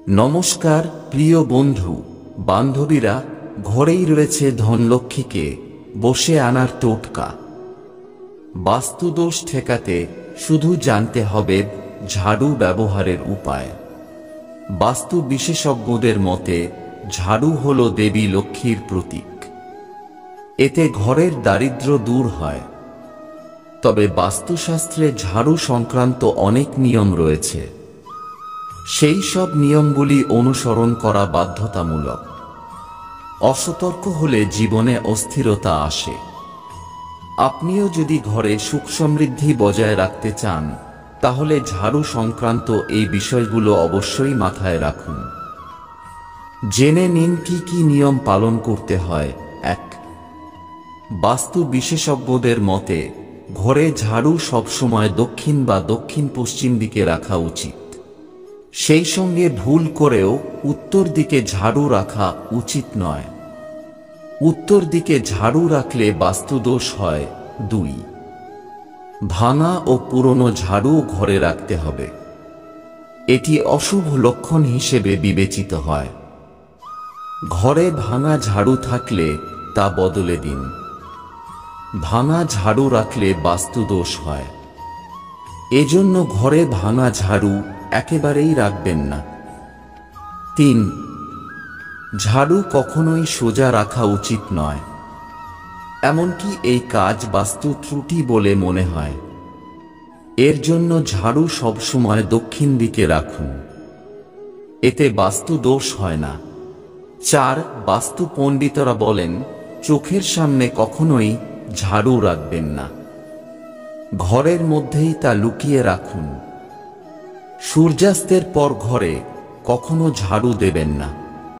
নমস্কার প্রিয় বন্ধু বান্ধবীরা, ঘরেই রয়েছে ধনলক্ষ্মীকে বসে আনার টোটকা। বাস্তুদোষ ঠেকাতে শুধু জানতে হবে ঝাড়ু ব্যবহারের উপায়। বাস্তু বিশেষজ্ঞদের মতে ঝাড়ু হল দেবী লক্ষ্মীর প্রতীক। এতে ঘরের দারিদ্র্য দূর হয়। তবে বাস্তুশাস্ত্রে ঝাড়ু সংক্রান্ত অনেক নিয়ম রয়েছে। সেই সব নিয়মগুলি অনুসরণ করা বাধ্যতামূলক। অসতর্ক হলে জীবনে অস্থিরতা আসে। আপনিও যদি ঘরে সুখ সমৃদ্ধি বজায় রাখতে চান, তাহলে ঝাড়ু সংক্রান্ত এই বিষয়গুলো অবশ্যই মাথায় রাখুন। জেনে নিন কি কি নিয়ম পালন করতে হয়। 1. বাস্তু বিশেষজ্ঞদের মতে ঘরে ঝাড়ু সবসময় দক্ষিণ বা দক্ষিণ পশ্চিম দিকে রাখা উচিত। সেই সঙ্গে ভুল করেও উত্তর দিকে ঝাড়ু রাখা উচিত নয়। উত্তর দিকে ঝাড়ু রাখলে বাস্তুদোষ হয়। 2. ভাঙা ও পুরনো ঝাড়ু ঘরে রাখতে হবে। এটি অশুভ লক্ষণ হিসেবে বিবেচিত হয়। ঘরে ভাঙা ঝাড়ু থাকলে তা বদলে দিন। ভাঙা ঝাড়ু রাখলে বাস্তুদোষ হয়। এজন্য ঘরে ভাঙা ঝাড়ু একেবারেই রাখবেন না। 3. ঝাড়ু কখনোই সোজা রাখা উচিত নয়। এমনকি এই কাজ বাস্তু ত্রুটি বলে মনে হয়। এর জন্য ঝাড়ু সবসময় দক্ষিণ দিকে রাখুন। এতে বাস্তু দোষ হয় না। 4. বাস্তু পণ্ডিতরা বলেন চোখের সামনে কখনোই ঝাড়ু রাখবেন না। ঘরের মধ্যেই তা লুকিয়ে রাখুন। সূর্যাস্তের পর ঘরে কখনো ঝাড়ু দেবেন না।